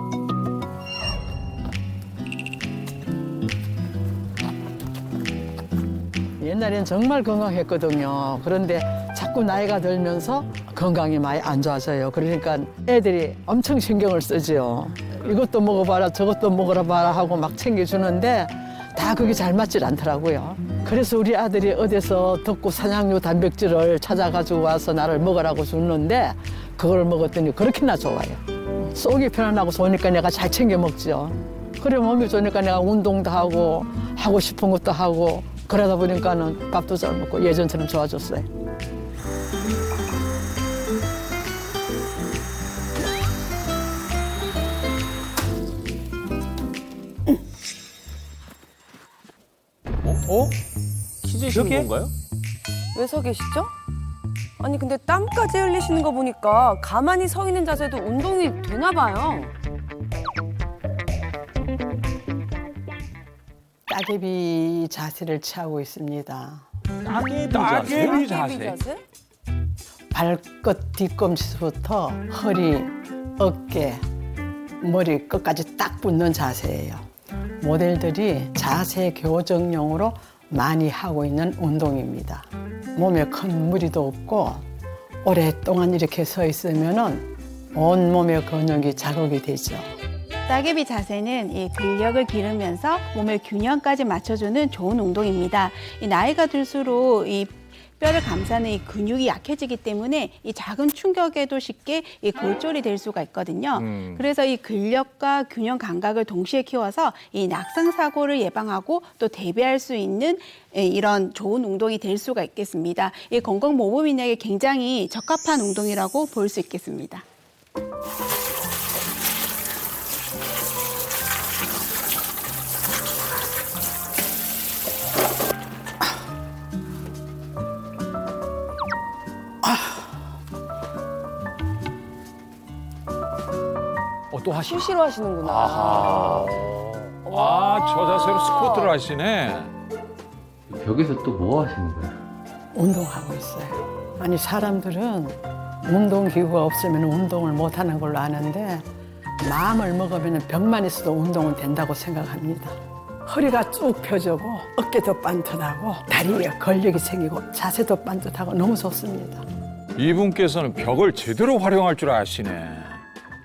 옛날엔 정말 건강했거든요. 그런데 자꾸 나이가 들면서 건강이 많이 안 좋아져요. 그러니까 애들이 엄청 신경을 쓰죠. 이것도 먹어봐라, 저것도 먹어봐라 하고 막 챙겨주는데 다 그게 잘 맞질 않더라고요. 그래서 우리 아들이 어디서 듣고 산양류 단백질을 찾아가지고 와서 나를 먹으라고 줬는데 그걸 먹었더니 그렇게나 좋아요. 속이 편안하고 좋으니까 내가 잘 챙겨 먹죠. 그래 몸이 좋으니까 내가 운동도 하고 싶은 것도 하고 그러다 보니까는 밥도 잘 먹고 예전처럼 좋아졌어요.
키재시는
저게?
건가요?
왜 서 계시죠? 아니 근데 땀까지 흘리시는 거 보니까 가만히 서 있는 자세도 운동이 되나 봐요.
따개비 자세를 취하고 있습니다.
따개비 자세.
자세?
발끝 뒤꿈치부터 허리, 어깨, 머리 끝까지 딱 붙는 자세예요. 모델들이 자세 교정용으로 많이 하고 있는 운동입니다. 몸에 큰 무리도 없고 오랫동안 이렇게 서 있으면은 온 몸의 근육이 자극이 되죠.
따개비 자세는 이 근력을 기르면서 몸의 균형까지 맞춰주는 좋은 운동입니다. 이 나이가 들수록 이 뼈를 감싸는 이 근육이 약해지기 때문에 이 작은 충격에도 쉽게 이 골절이 될 수가 있거든요. 그래서 이 근력과 균형 감각을 동시에 키워서 이 낙상 사고를 예방하고 또 대비할 수 있는 이런 좋은 운동이 될 수가 있겠습니다. 이 건강 모범인에게 굉장히 적합한 운동이라고 볼 수 있겠습니다.
또 하시죠.
수시로 하시는구나.
아, 저 자세로 스쿼트를 하시네.
벽에서 또 뭐 하시는 거예요?
운동하고 있어요. 아니 사람들은 운동기구가 없으면 운동을 못하는 걸로 아는데 마음을 먹으면 벽만 있어도 운동은 된다고 생각합니다. 허리가 쭉 펴지고 어깨도 반듯하고 다리에 근력이 생기고 자세도 반듯하고 너무 좋습니다.
이분께서는 벽을 제대로 활용할 줄 아시네.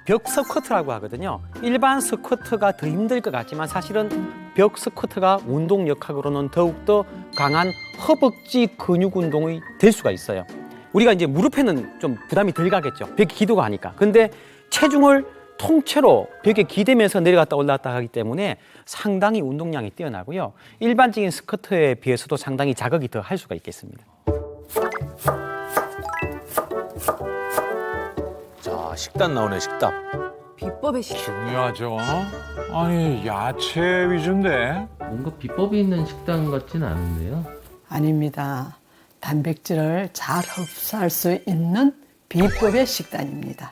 벽 스쿼트라고 하거든요. 일반 스쿼트가 더 힘들 것 같지만 사실은 벽 스쿼트가 운동 역학으로는 더욱더 강한 허벅지 근육 운동이 될 수가 있어요. 우리가 이제 무릎에는 좀 부담이 덜 가겠죠. 벽에 기도가 하니까. 근데 체중을 통째로 벽에 기대면서 내려갔다 올라갔다 하기 때문에 상당히 운동량이 뛰어나고요. 일반적인 스쿼트에 비해서도 상당히 자극이 더 할 수가 있겠습니다.
자, 식단 나오네, 식단.
비법의 식.
중요하죠. 아니 야채 위주인데.
뭔가 비법이 있는 식단 같지는 않은데요.
아닙니다. 단백질을 잘 흡수할 수 있는 비법의 식단입니다.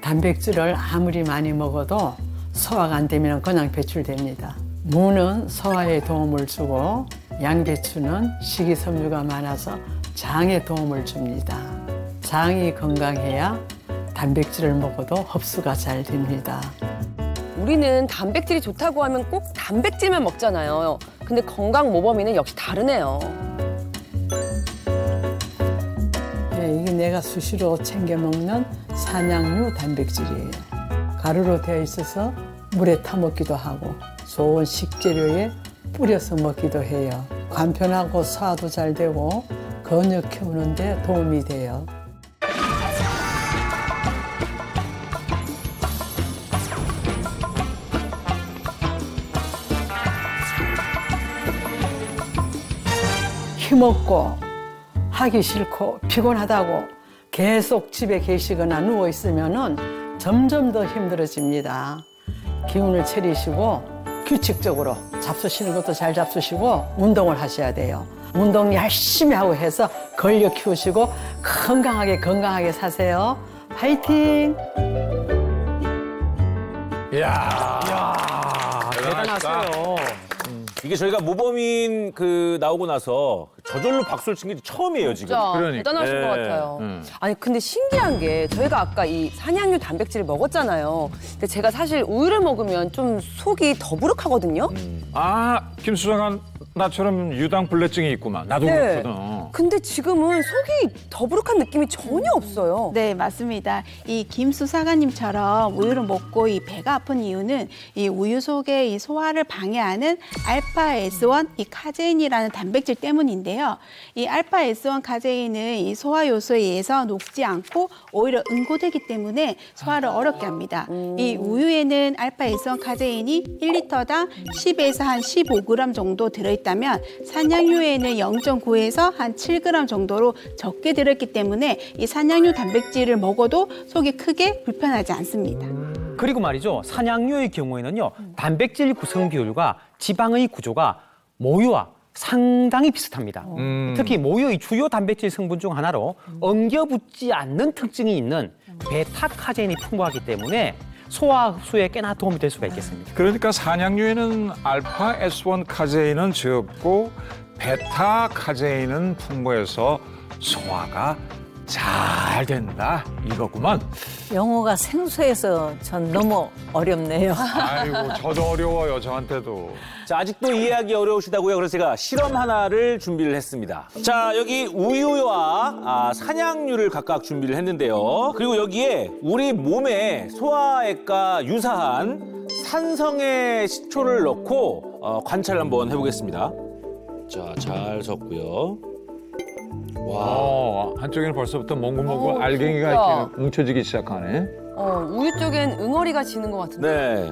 단백질을 아무리 많이 먹어도 소화가 안 되면 그냥 배출됩니다. 무는 소화에 도움을 주고 양배추는 식이섬유가 많아서 장에 도움을 줍니다. 장이 건강해야 단백질을 먹어도 흡수가 잘 됩니다.
우리는 단백질이 좋다고 하면 꼭 단백질만 먹잖아요. 근데 건강 모범이는 역시 다르네요.
네, 이게 내가 수시로 챙겨 먹는 산양류 단백질이에요. 가루로 되어 있어서 물에 타 먹기도 하고 좋은 식재료에 뿌려서 먹기도 해요. 간편하고 소화도 잘 되고 근육 키우는 데 도움이 돼요. 힘없고 하기 싫고 피곤하다고 계속 집에 계시거나 누워 있으면은 점점 더 힘들어집니다. 기운을 차리시고 규칙적으로 잡수시는 것도 잘 잡수시고 운동을 하셔야 돼요. 운동 열심히 하고 해서 근력 키우시고 건강하게 사세요. 화이팅!
대단하세요.
이게 저희가 모범인 나오고 나서 저절로 박수를 친 게 처음이에요, 지금.
진짜
그러니까.
대단하신
네.
것 같아요. 아니 근데 신기한 게 저희가 아까 이 산양류 단백질을 먹었잖아요. 근데 제가 사실 우유를 먹으면 좀 속이 더부룩하거든요.
아, 김수정아, 나처럼 유당불내증이 있구만. 나도
네.
그렇거든.
근데 지금은 속이 더부룩한 느낌이 전혀 없어요.
네, 맞습니다. 이 김수 사관님처럼 우유를 먹고 이 배가 아픈 이유는 이 우유 속에 이 소화를 방해하는 알파 S1 이 카제인이라는 단백질 때문인데요. 이 알파 S1 카제인은 이 소화 요소에 의해서 녹지 않고 오히려 응고되기 때문에 소화를 어렵게 합니다. 이 우유에는 알파 S1 카제인이 1리터당 10에서 한 15g 정도 들어있다면 산양유에는 0.9에서 한 7g 정도로 적게 들어있기 때문에 이 산양유 단백질을 먹어도 속이 크게 불편하지 않습니다.
그리고 말이죠. 산양유의 경우에는요. 단백질 구성 비율과 지방의 구조가 모유와 상당히 비슷합니다. 특히 모유의 주요 단백질 성분 중 하나로 엉겨붙지 않는 특징이 있는 베타카제인이 풍부하기 때문에 소화 흡수에 꽤나 도움이 될 수가 있겠습니다.
그러니까 산양유에는 알파 S1 카제인은 적고 베타 카제인은 풍부해서 소화가 잘 된다 이거구만.
영어가 생소해서 전 너무 어렵네요.
아이고 저도 어려워요 저한테도.
자, 아직도 이해하기 어려우시다고요? 그래서 제가 실험 하나를 준비를 했습니다. 자, 여기 우유와 산양유를 각각 준비를 했는데요. 그리고 여기에 우리 몸의 소화액과 유사한 산성의 식초를 넣고 관찰을 한번 해보겠습니다. 자, 잘 섞고요.
한쪽에는 벌써부터 몽글몽글 알갱이가
진짜.
이렇게 뭉쳐지기 시작하네.
우유 쪽엔 응어리가 지는 것 같은데.
네,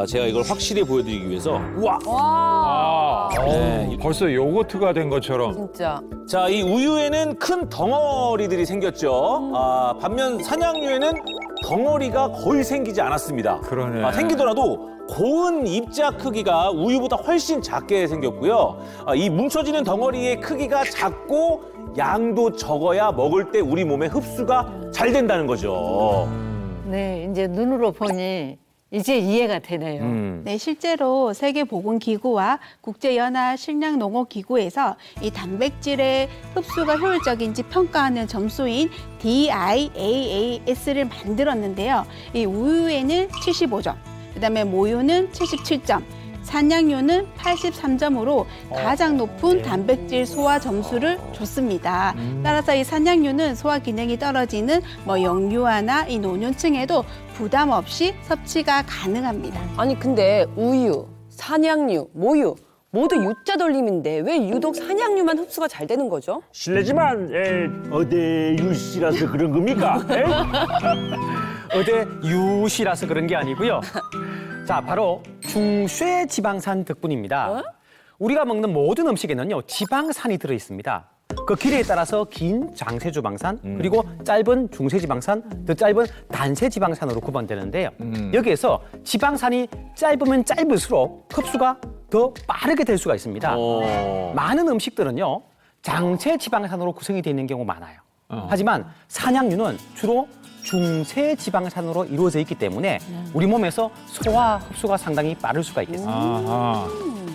제가 이걸 확실히 보여드리기 위해서 우와!
와.
네,
벌써 요거트가 된 것처럼.
진짜.
자, 이 우유에는 큰 덩어리들이 생겼죠. 반면 산양유에는 덩어리가 거의 생기지 않았습니다.
그러네.
생기더라도 고운 입자 크기가 우유보다 훨씬 작게 생겼고요. 이 뭉쳐지는 덩어리의 크기가 작고 양도 적어야 먹을 때 우리 몸에 흡수가 잘 된다는 거죠.
네, 이제 눈으로 보니 이제 이해가 되네요.
네, 실제로 세계보건기구와 국제연합식량농업기구에서 이 단백질의 흡수가 효율적인지 평가하는 점수인 DIAAS를 만들었는데요. 이 우유에는 75점, 그다음에 모유는 77점, 산양유는 83점으로 가장 높은 단백질 소화 점수를 줬습니다. 따라서 이 산양유는 소화 기능이 떨어지는 영유아나 이 노년층에도 부담 없이 섭취가 가능합니다.
아니 근데 우유, 산양유, 모유 모두 U자 돌림인데 왜 유독 산양유만 흡수가 잘 되는 거죠?
실례지만 어디 유씨라서 그런 겁니까?
어제 유시라서 그런 게 아니고요. 자, 바로 중쇠 지방산 덕분입니다. 우리가 먹는 모든 음식에는요, 지방산이 들어있습니다. 그 길이에 따라서 긴 장세지방산, 그리고 짧은 중세지방산, 더 짧은 단세지방산으로 구분되는데요. 여기에서 지방산이 짧으면 짧을수록 흡수가 더 빠르게 될 수가 있습니다. 많은 음식들은요, 장세지방산으로 구성이 되어 있는 경우가 많아요. 하지만 산양유는 주로 중세지방산으로 이루어져 있기 때문에 우리 몸에서 소화 흡수가 상당히 빠를 수가 있겠습니다.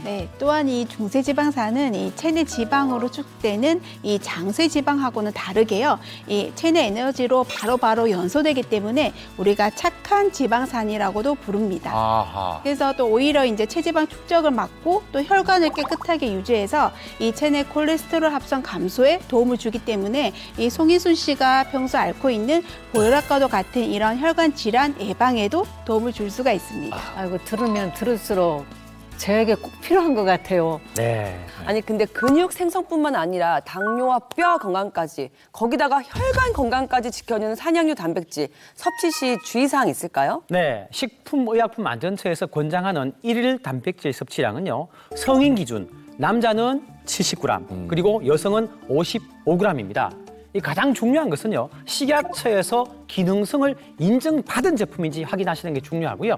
네, 또한 이 중세지방산은 이 체내 지방으로 축되는 이 장쇄지방하고는 다르게요. 이 체내 에너지로 바로바로 연소되기 때문에 우리가 착한 지방산이라고도 부릅니다.
아하.
그래서 또 오히려 이제 체지방 축적을 막고 또 혈관을 깨끗하게 유지해서 이 체내 콜레스테롤 합성 감소에 도움을 주기 때문에 이 송희순 씨가 평소 앓고 있는 고혈압과도 같은 이런 혈관 질환 예방에도 도움을 줄 수가 있습니다.
아이고 들으면 들을수록 저에게 꼭 필요한 것 같아요.
네.
아니 근데 근육 생성뿐만 아니라 당뇨와 뼈 건강까지 거기다가 혈관 건강까지 지켜주는 산양류 단백질 섭취 시 주의사항 있을까요?
네, 식품의약품안전처에서 권장하는 일일 단백질 섭취량은요. 성인 기준 남자는 70g 그리고 여성은 55g입니다. 이 가장 중요한 것은요. 식약처에서 기능성을 인정받은 제품인지 확인하시는 게 중요하고요.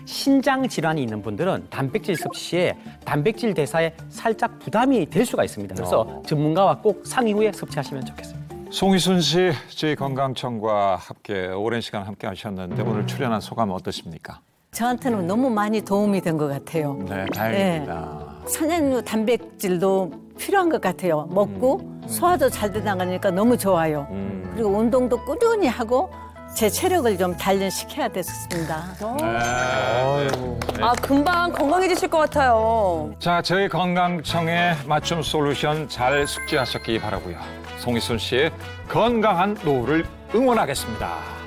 신장 질환이 있는 분들은 단백질 섭취 시에 단백질 대사에 살짝 부담이 될 수가 있습니다. 그래서 전문가와 꼭 상의 후에 섭취하시면 좋겠습니다.
송희순 씨, 저희 건강청과 함께 오랜 시간 함께 하셨는데 오늘 출연한 소감 어떠십니까?
저한테는 너무 많이 도움이 된 것 같아요.
네, 다행입니다.
산양류 단백질도 필요한 것 같아요. 먹고 소화도 잘 되나가니까 너무 좋아요. 그리고 운동도 꾸준히 하고 제 체력을 좀 단련시켜야 됐습니다.
아 금방 건강해지실 것 같아요.
자, 저희 건강청의 맞춤 솔루션 잘 숙지하셨기 바라고요. 송희순 씨의 건강한 노후를 응원하겠습니다.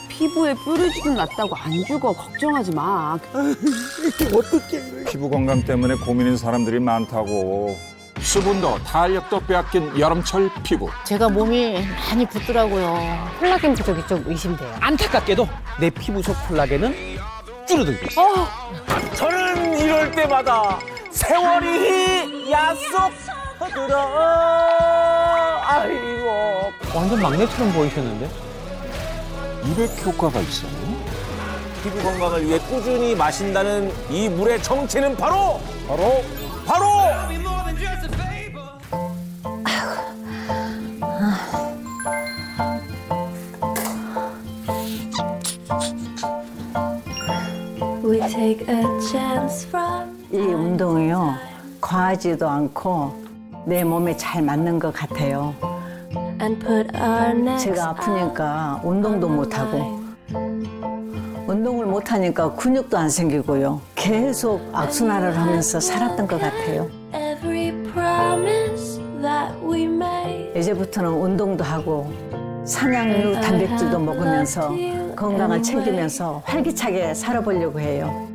피부에 뾰루지도 났다고 안 죽어 걱정하지 마.
피부 건강 때문에 고민인 사람들이 많다고. 수분도 탄력도 빼앗긴 여름철 피부.
제가 몸이 많이 붓더라고요. 콜라겐 부족이 좀 의심돼요.
안타깝게도 내 피부 속 콜라겐은 줄어들고 있어요.
저는 이럴 때마다 세월이 약속하더라. 아이고.
완전 막내처럼 보이셨는데?
미백 효과가 있어요.
피부 건강을 위해 꾸준히 마신다는 이 물의 정체는 바로
We take a chance from
이 운동이요. 과하지도 않고 내 몸에 잘 맞는 것 같아요.
and put our necks
제가 아프니까 운동도 못하고 운동을 못하니까 근육도 안 생기고요. 계속 악순환을 하면서 살았던 것 같아요.
every promise that we made.
이제부터는 운동도 하고 산양류 단백질도 먹으면서 건강을 챙기면서 활기차게 살아보려고 해요.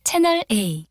채널 A